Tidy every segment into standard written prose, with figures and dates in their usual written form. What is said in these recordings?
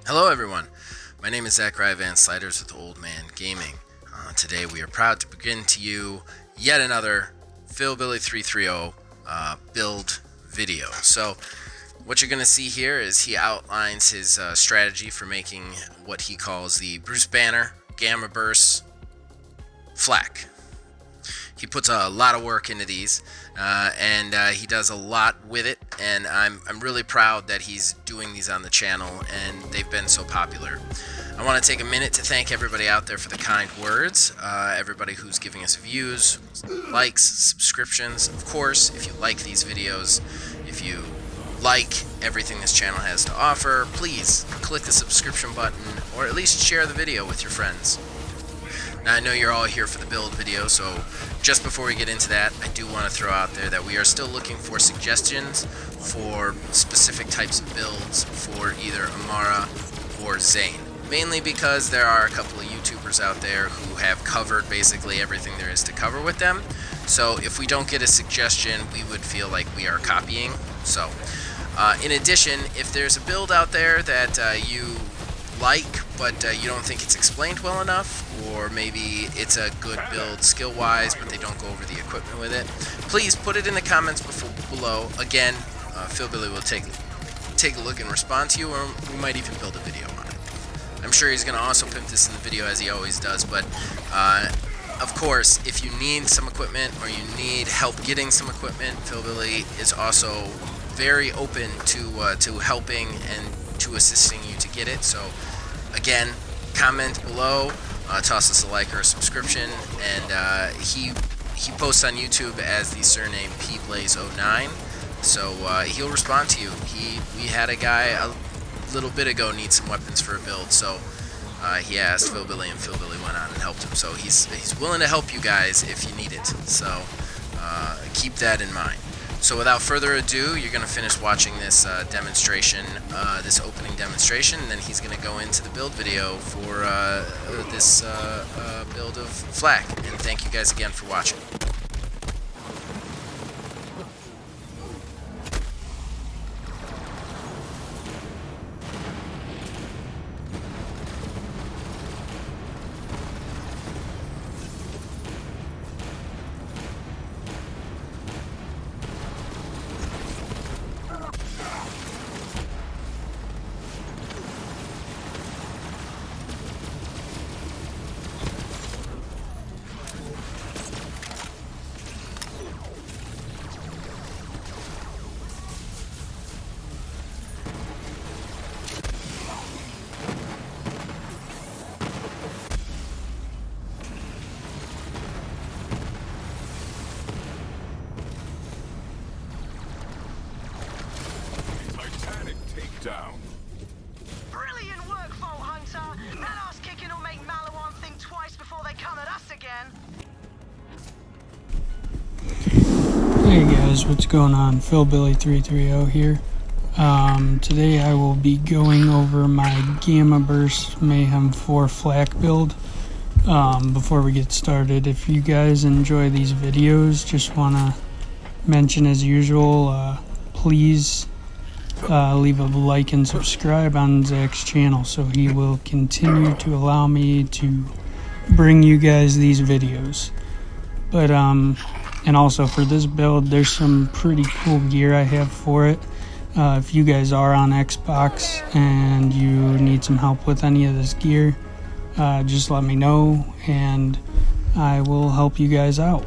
Hello everyone, my name is Zach Van Sliders with Old Man Gaming. Today we are proud to bring to you yet another Philbilly 330 build video. So what you're going to see here is he outlines his strategy for making what he calls the Bruce Banner Gamma Burst Flak. He puts a lot of work into these, and he does a lot with it, and I'm really proud that he's doing these on the channel, and they've been so popular. I want to take a minute to thank everybody out there for the kind words, everybody who's giving us views, likes, subscriptions. Of course, if you like these videos, if you like everything this channel has to offer, please click the subscription button, or at least share the video with your friends. Now, I know you're all here for the build video, so just before we get into that, I do want to throw out there that we are still looking for suggestions for specific types of builds for either Amara or Zane. Mainly because there are a couple of YouTubers out there who have covered basically everything there is to cover with them. So if we don't get a suggestion, we would feel like we are copying. So, in addition, if there's a build out there that you like, but you don't think it's explained well enough, or maybe it's a good build skill-wise, but they don't go over the equipment with it, please put it in the comments below. Again, Philbilly will take a look and respond to you, or we might even build a video on it. I'm sure he's going to also pimp this in the video as he always does, but of course, if you need some equipment or you need help getting some equipment, Philbilly is also very open to helping and to assisting you to get it. So again, comment below, toss us a like or a subscription, and he posts on YouTube as the surname pblaze09, so he'll respond to you. We had a guy a little bit ago need some weapons for a build, so he asked Philbilly, and Philbilly went on and helped him. So he's willing to help you guys if you need it. So keep that in mind. So without further ado, you're going to finish watching this demonstration, this opening demonstration, and then he's going to go into the build video for this build of Flak. And thank you guys again for watching. Down. Brilliant work, Vault Hunter! That ass kicking will make Malawan think twice before they come at us again. Hey guys, what's going on? Philbilly 330 here. Today I will be going over my Gamma Burst Mayhem 4 Flak build. Before we get started, if you guys enjoy these videos, just want to mention as usual, please leave a like and subscribe on Zach's channel so he will continue to allow me to bring you guys these videos. But and also for this build, there's some pretty cool gear I have for it. If you guys are on Xbox and you need some help with any of this gear, just let me know and I will help you guys out.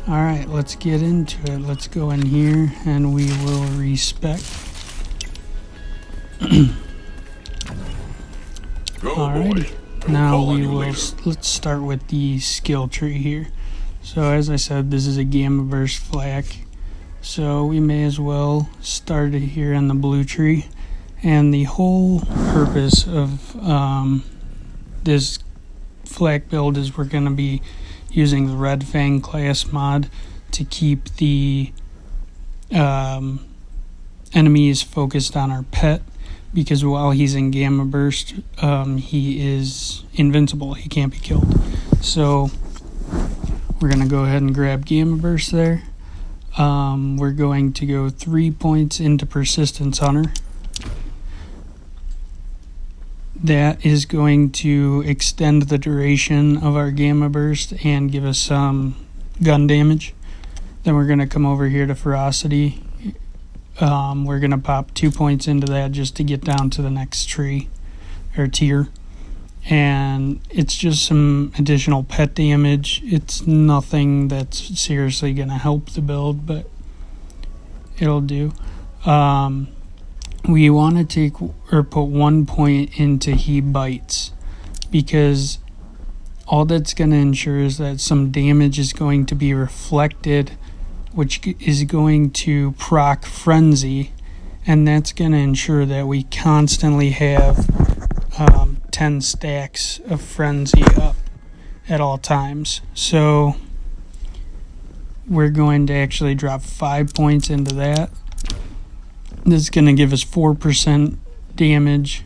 Alright, let's get into it. Let's go in here and we will respec. Alrighty, now let's start with the skill tree here. So as I said, this is a Gamma Burst Flak, so we may as well start it here in the blue tree. And the whole purpose of this Flak build is we're going to be using the Red Fang class mod to keep the enemies focused on our pet, because while he's in Gamma Burst, he is invincible. He can't be killed. So we're going to go ahead and grab Gamma Burst there. We're going to go 3 points into Persistence Hunter. that is going to extend the duration of our gamma burst and give us some gun damage. Then we're going to come over here to ferocity. We're going to pop 2 points into that just to get down to the next tree or tier. And it's just some additional pet damage. It's nothing that's seriously going to help the build, but it'll do. We want to take or put 1 point into he bites, because all that's going to ensure is that some damage is going to be reflected, which is going to proc frenzy, and that's going to ensure that we constantly have 10 stacks of frenzy up at all times. So we're going to actually drop 5 points into that. This is going to give us 4% damage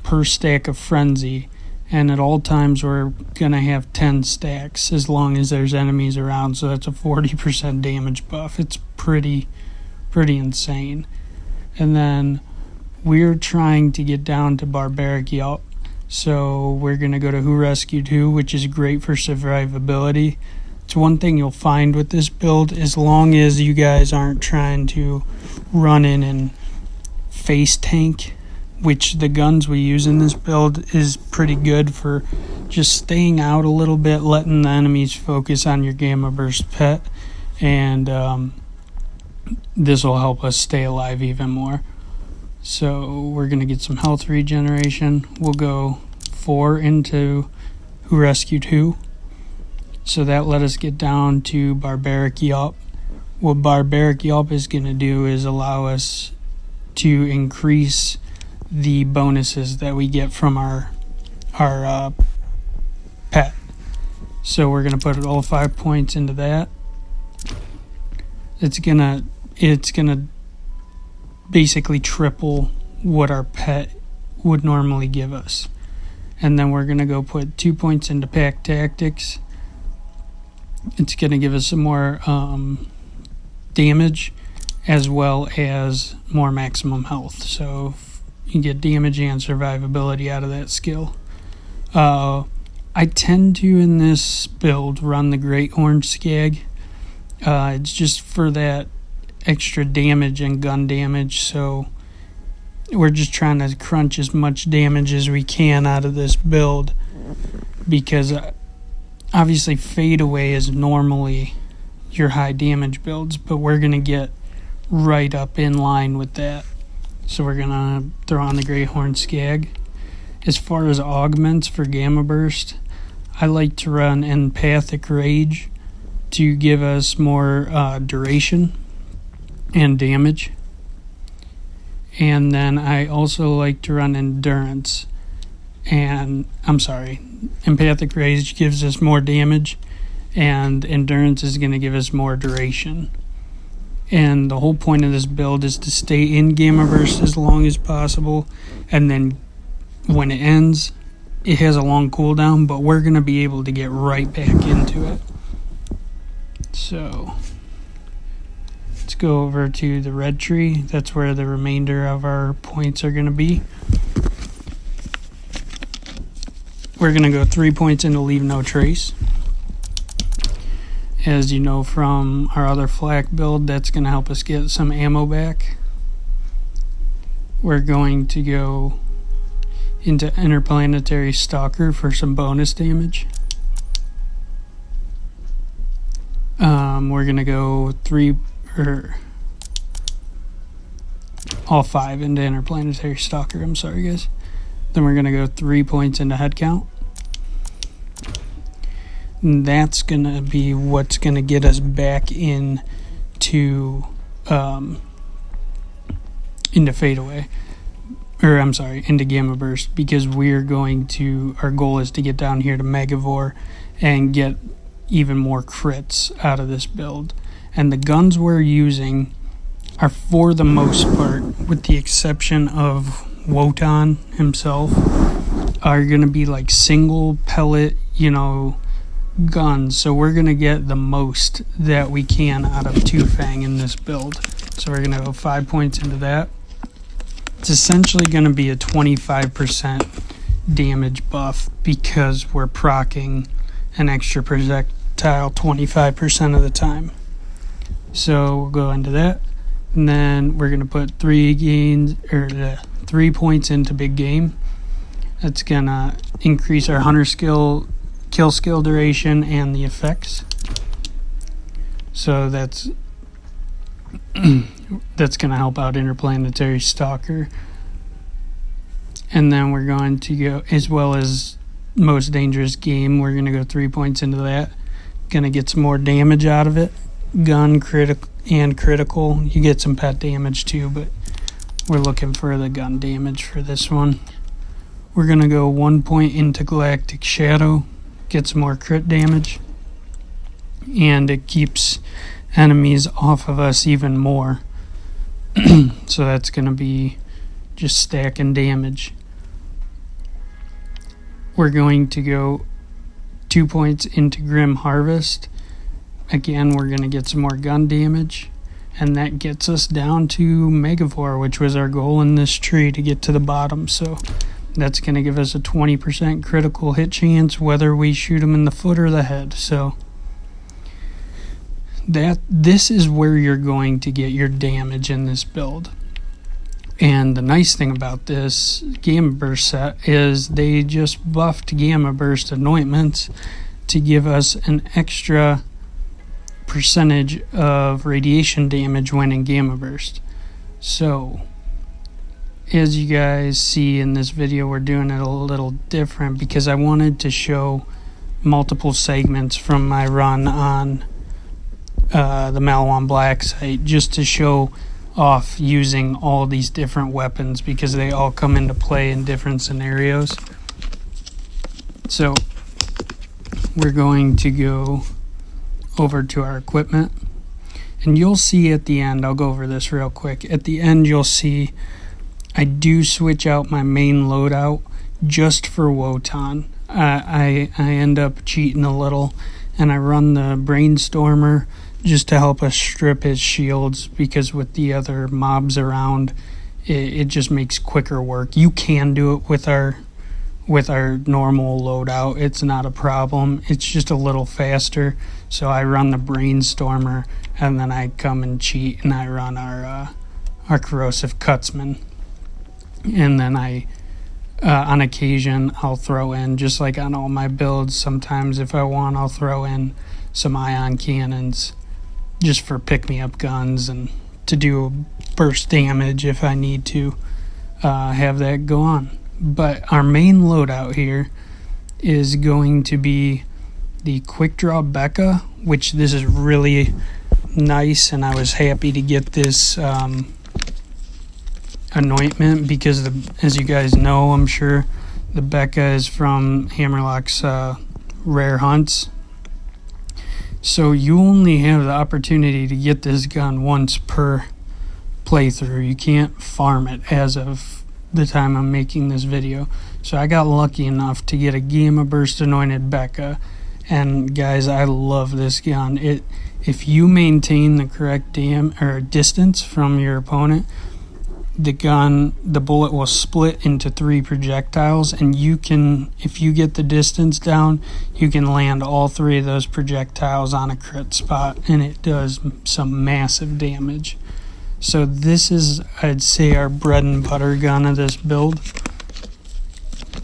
per stack of frenzy, and at all times we're going to have 10 stacks as long as there's enemies around, so that's a 40% damage buff. It's pretty insane. And then we're trying to get down to barbaric yelp, so we're going to go to Who Rescued Who, which is great for survivability. It's one thing you'll find with this build, as long as you guys aren't trying to run in and face tank, which the guns we use in this build is pretty good for just staying out a little bit, letting the enemies focus on your gamma burst pet, and this will help us stay alive even more. So we're going to get some health regeneration. We'll go 4 into Who Rescued Who. So that let us get down to barbaric yelp. What barbaric yelp is going to do is allow us to increase the bonuses that we get from our pet. So we're going to put all 5 points into that. It's gonna basically triple what our pet would normally give us. And then we're going to go put 2 points into pack tactics. It's going to give us some more damage as well as more maximum health. So you get damage and survivability out of that skill. I tend to, in this build, run the Great Orange Skag. It's just for that extra damage and gun damage, so we're just trying to crunch as much damage as we can out of this build, because obviously fadeaway is normally your high damage builds, but we're going to get right up in line with that. So we're going to throw on the Great Horn Skag. As far as augments for Gamma Burst, I like to run Empathic Rage to give us more duration and damage. And then I also like to run Endurance. Empathic Rage gives us more damage, and Endurance is going to give us more duration. And the whole point of this build is to stay in Gamma Burst as long as possible, and then when it ends, it has a long cooldown, but we're going to be able to get right back into it. So let's go over to the red tree. That's where the remainder of our points are going to be. We're going to go 3 points into Leave No Trace. As you know from our other flak build, that's going to help us get some ammo back. We're going to go into Interplanetary Stalker for some bonus damage. We're going to go all 5 into Interplanetary Stalker. I'm sorry, guys. Then we're going to go 3 points into Head Count. And that's going to be what's going to get us back into Fadeaway. Into Gamma Burst, because our goal is to get down here to Megavore and get even more crits out of this build. And the guns we're using are, for the most part, with the exception of Wotan himself, are going to be like single pellet, guns. So we're going to get the most that we can out of Two Fang in this build. So we're going to go 5 points into that. It's essentially going to be a 25% damage buff because we're proccing an extra projectile 25% of the time. So we'll go into that, and then we're going to put 3 points into big game. That's going to increase our hunter skill, kill skill duration, and the effects. So that's going to help out Interplanetary Stalker. And then we're going to go, as well as Most Dangerous Game, we're going to go 3 points into that. Going to get some more damage out of it. Gun, critical. You get some pet damage too, but we're looking for the gun damage for this one. We're going to go 1 point into Galactic Shadow. Get some more crit damage. And it keeps enemies off of us even more. So that's going to be just stacking damage. We're going to go 2 points into Grim Harvest. Again, we're going to get some more gun damage, and that gets us down to Megavore, which was our goal in this tree, to get to the bottom. So that's going to give us a 20% critical hit chance whether we shoot them in the foot or the head. So this is where you're going to get your damage in this build. And the nice thing about this Gamma Burst set is they just buffed Gamma Burst anointments to give us an extra percentage of radiation damage when in Gamma Burst. So as you guys see in this video, we're doing it a little different because I wanted to show multiple segments from my run on the Maliwan Black site, just to show off using all these different weapons because they all come into play in different scenarios. So we're going to go over to our equipment, and you'll see at the end, I'll go over this real quick, at the end you'll see I do switch out my main loadout just for Wotan. I end up cheating a little, and I run the Brainstormer just to help us strip his shields, because with the other mobs around, it just makes quicker work. You can do it with our normal loadout. It's not a problem. It's just a little faster. So I run the Brainstormer, and then I come and cheat, and I run our Corrosive Cutsman. And then I, on occasion, I'll throw in, just like on all my builds, sometimes if I want, I'll throw in some ion cannons just for pick-me-up guns and to do burst damage if I need to have that go on. But our main loadout here is going to be the Quick Draw Becca, which this is really nice, and I was happy to get this anointment because, as you guys know, I'm sure, the Becca is from Hammerlock's Rare Hunts. So you only have the opportunity to get this gun once per playthrough. You can't farm it as of the time I'm making this video. So I got lucky enough to get a Gamma Burst anointed Becca, and guys, I love this gun. If you maintain the correct distance from your opponent, the bullet will split into 3 projectiles, and you can, if you get the distance down, you can land all 3 of those projectiles on a crit spot, and it does some massive damage. So this is, I'd say, our bread and butter gun of this build.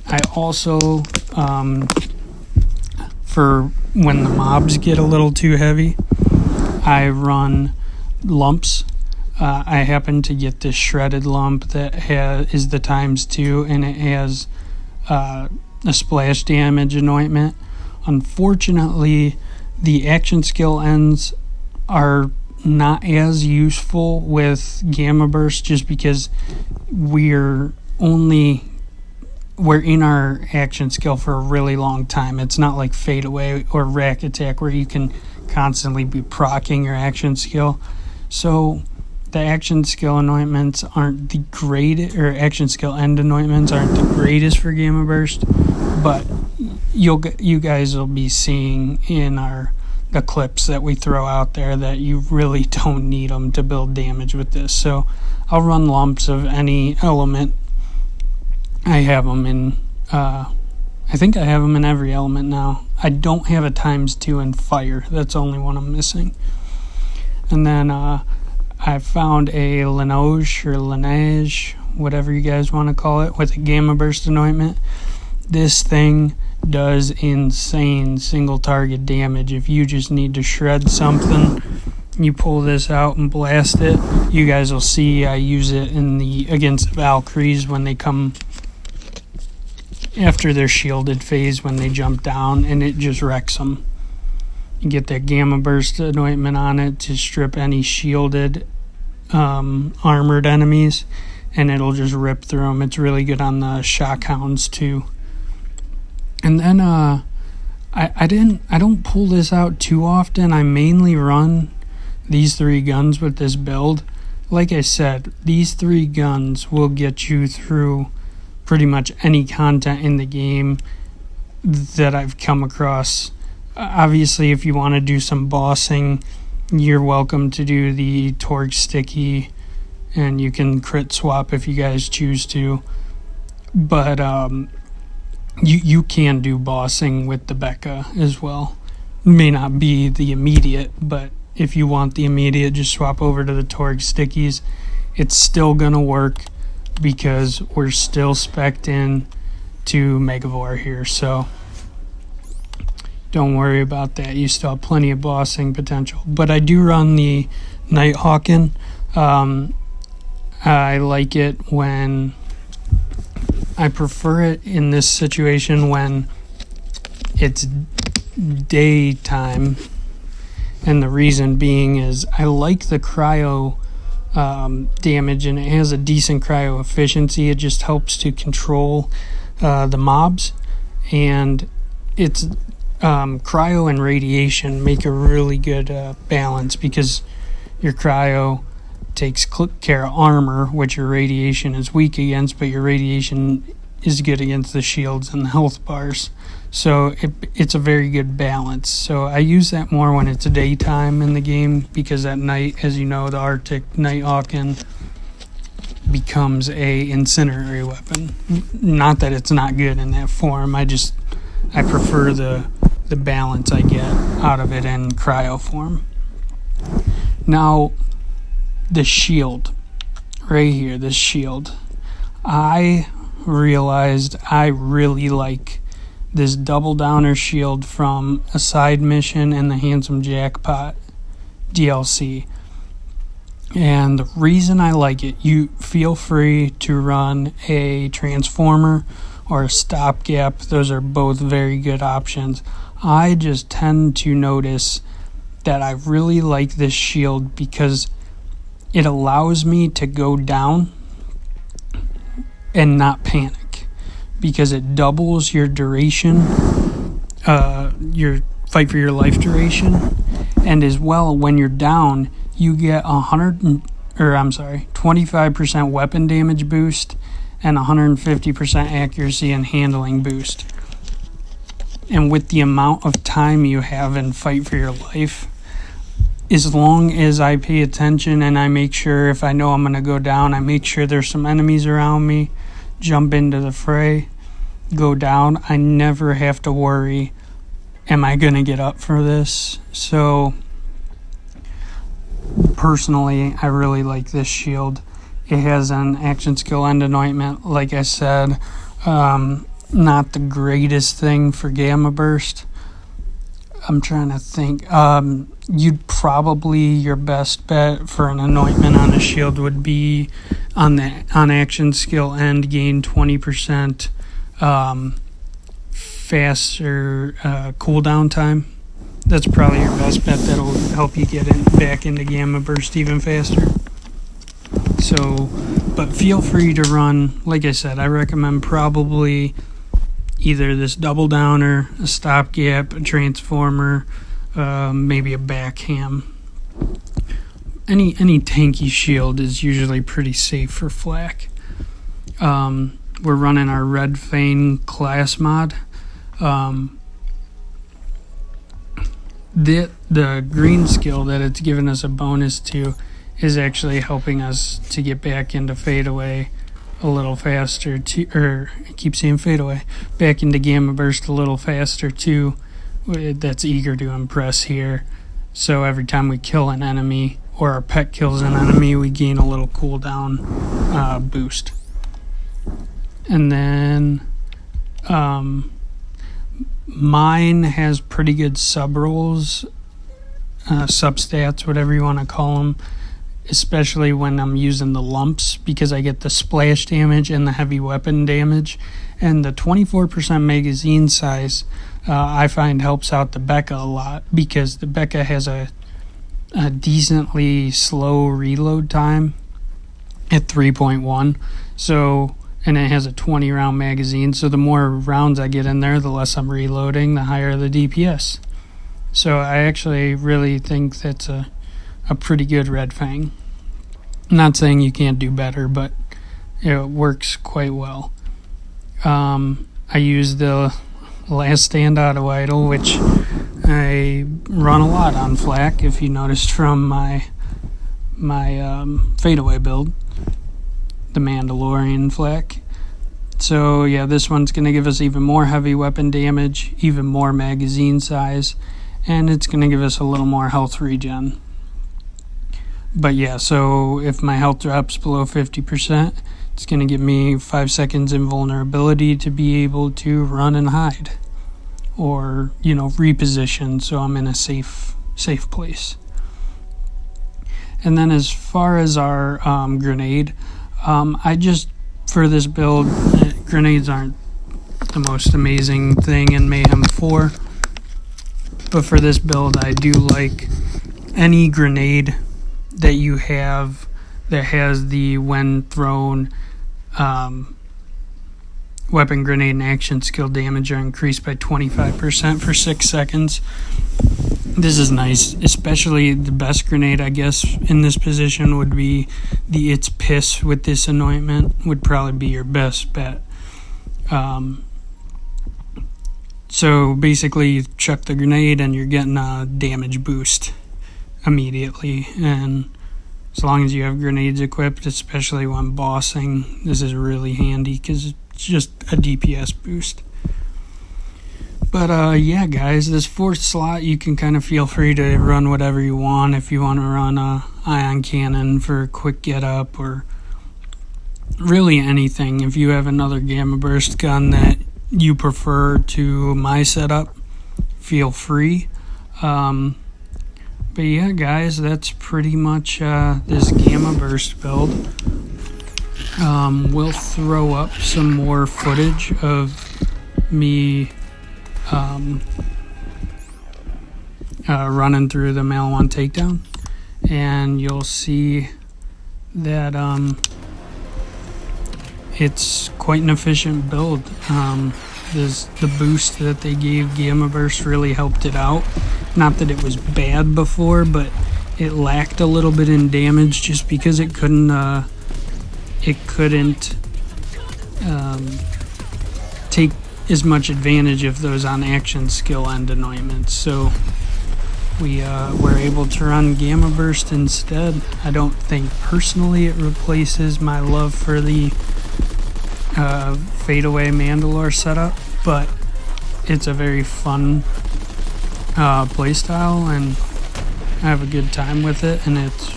I also, for when the mobs get a little too heavy, I run lumps. I happen to get this shredded lump that is the ×2, and it has a splash damage anointment. Unfortunately, the action skill ends are not as useful with Gamma Burst, just because we're in our action skill for a really long time. It's not like Fade Away or Rack Attack where you can constantly be proccing your action skill. So the action skill anointments aren't the greatest, or action skill end anointments aren't the greatest for Gamma Burst, but you guys will be seeing in the clips that we throw out there that you really don't need them to build damage with this. So I'll run lumps of any element. I have them in I think I have them in every element now. I don't have a ×2 in fire. That's the only one I'm missing. And then I found a Lenore or Lenage, whatever you guys want to call it, with a Gamma Burst anointment. This thing does insane single target damage. If you just need to shred something, you pull this out and blast it. You guys will see I use it against Valkyries when they come after their shielded phase, when they jump down, and it just wrecks them. You get that Gamma Burst anointment on it to strip any shielded armored enemies, and it'll just rip through them. It's really good on the shockhounds too. And then I don't pull this out too often. I mainly run these 3 guns with this build. Like I said, these 3 guns will get you through pretty much any content in the game that I've come across. Obviously, if you want to do some bossing, you're welcome to do the Torgue Sticky, and you can crit swap if you guys choose to. But you can do bossing with the Becca as well. May not be the immediate, but if you want the immediate, just swap over to the Torgue Stickies. It's still gonna work because we're still spec'd in to Megavore here, so don't worry about that. You still have plenty of bossing potential. But I do run the Nighthawk in. I like it when... I prefer it in this situation when it's daytime. And the reason being is I like the cryo damage, and it has a decent cryo efficiency. It just helps to control the mobs. And it's... cryo and radiation make a really good balance, because your cryo takes care of armor, which your radiation is weak against, but your radiation is good against the shields and the health bars. So it's a very good balance. So I use that more when it's daytime in the game, because at night, as you know, the Arctic Nighthawk becomes a incendiary weapon. Not that it's not good in that form. I prefer the balance I get out of it in cryo form. Now, the shield right here, this shield, I realized I really like this double downer shield from a side mission and the Handsome Jackpot DLC. And the reason I like it, you feel free to run a transformer or a stopgap. Those are both very good options. I just tend to notice that I really like this shield because it allows me to go down and not panic, because it doubles your duration, your fight for your life duration, and as well, when you're down, you get 25% weapon damage boost and 150% accuracy and handling boost. And with the amount of time you have in fight for your life, as long as I pay attention and I make sure, if I know I'm going to go down, I make sure there's some enemies around me, jump into the fray, go down, I never have to worry, am I going to get up for this? So, personally, I really like this shield. It has an action skill end anointment, like I said. Not the greatest thing for Gamma Burst. I'm trying to think. You'd probably, your best bet for an anointment on a shield would be on action skill end, gain 20% faster cooldown time. That's probably your best bet. That'll help you get back into Gamma Burst even faster. So, but feel free to run, like I said, I recommend probably either this double downer, a stopgap, a transformer, maybe a backham. Any tanky shield is usually pretty safe for Flak. We're running our Red Fane class mod. The green skill that it's given us a bonus to is actually helping us to get back into fadeaway a little faster too, or I keep saying fade away, back into Gamma Burst a little faster too. That's eager to impress here. So every time we kill an enemy, or our pet kills an enemy, we gain a little cooldown boost. And then mine has pretty good sub rolls, substats, whatever you want to call them, especially when I'm using the lumps, because I get the splash damage and the heavy weapon damage. And the 24% magazine size I find helps out the Becca a lot, because the Becca has a decently slow reload time at 3.1. So, and it has a 20 round magazine, so the more rounds I get in there, the less I'm reloading, the higher the DPS. So I actually really think that's a pretty good Red Fang. I'm not saying you can't do better, but it works quite well. I use the Last Stand Auto Idol, which I run a lot on Flak, if you noticed from my fadeaway build, the Mandalorian Flak. So yeah, this one's going to give us even more heavy weapon damage, even more magazine size, and it's going to give us a little more health regen. But yeah, so if my health drops below 50%, it's going to give me 5 seconds invulnerability to be able to run and hide, or, you know, reposition, so I'm in a safe place. And then as far as our grenade, I just, for this build, grenades aren't the most amazing thing in Mayhem 4, but for this build I do like any grenade that you have that has the when thrown weapon, grenade, and action skill damage are increased by 25% for 6 seconds. This is nice, especially the best grenade, I guess, in this position would be the It's Piss with this anointment, would probably be your best bet. So basically you chuck the grenade and you're getting a damage boost immediately, and as long as you have grenades equipped, especially when bossing, this is really handy because it's just a DPS boost. But yeah, guys, this 4th slot, you can kind of feel free to run whatever you want. If you want to run a ion cannon for a quick get up, or really anything. If you have another Gamma Burst gun that you prefer to my setup, feel free. But yeah, guys, that's pretty much this Gamma Burst build. We'll throw up some more footage of me running through the Malawan takedown, and you'll see that it's quite an efficient build. The boost that they gave Gamma Burst really helped it out. Not that it was bad before, but it lacked a little bit in damage just because it couldn't take as much advantage of those on action skill and anointments. So we were able to run Gamma Burst instead. I don't think personally it replaces my love for the fadeaway Mandalore setup, but it's a very fun playstyle, and I have a good time with it, and it's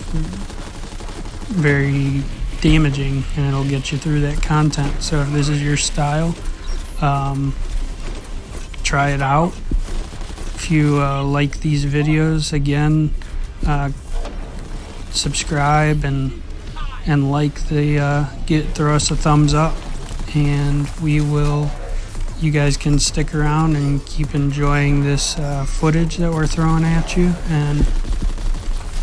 very damaging, and it'll get you through that content. So if this is your style, try it out. If you like these videos, again, subscribe and like the throw us a thumbs up, and you guys can stick around and keep enjoying this footage that we're throwing at you, and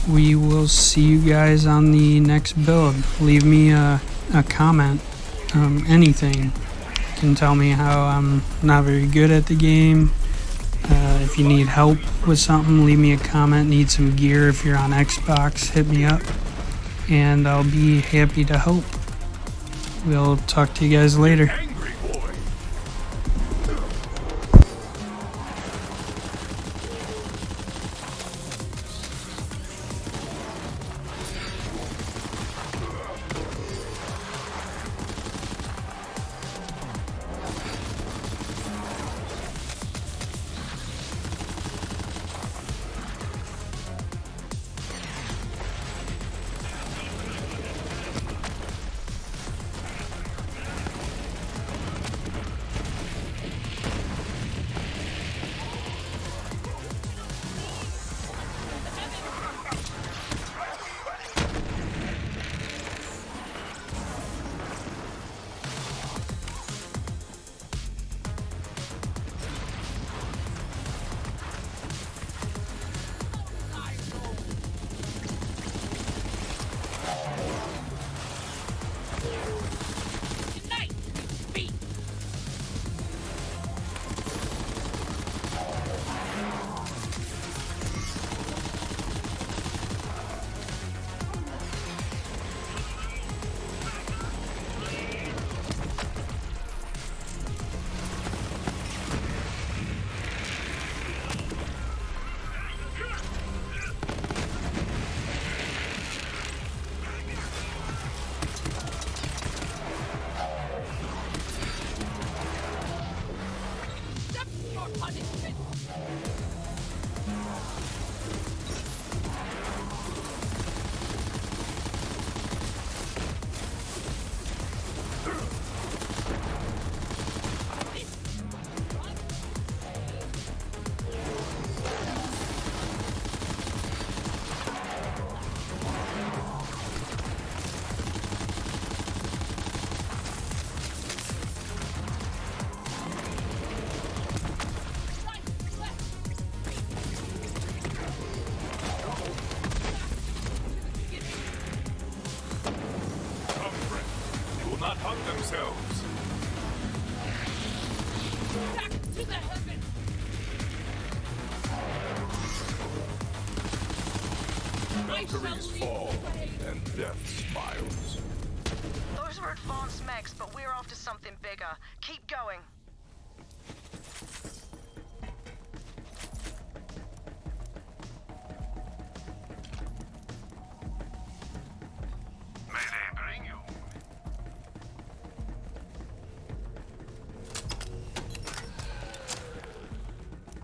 we will see you guys on the next build. Leave me a comment, anything. You can tell me how I'm not very good at the game. If you need help with something, leave me a comment. Need some gear if you're on Xbox, hit me up, and I'll be happy to help. We'll talk to you guys later. about themselves. Back to the heavens! Valkyries fall, and death smiles. Those were advanced mechs, but we're after something bigger. Keep going.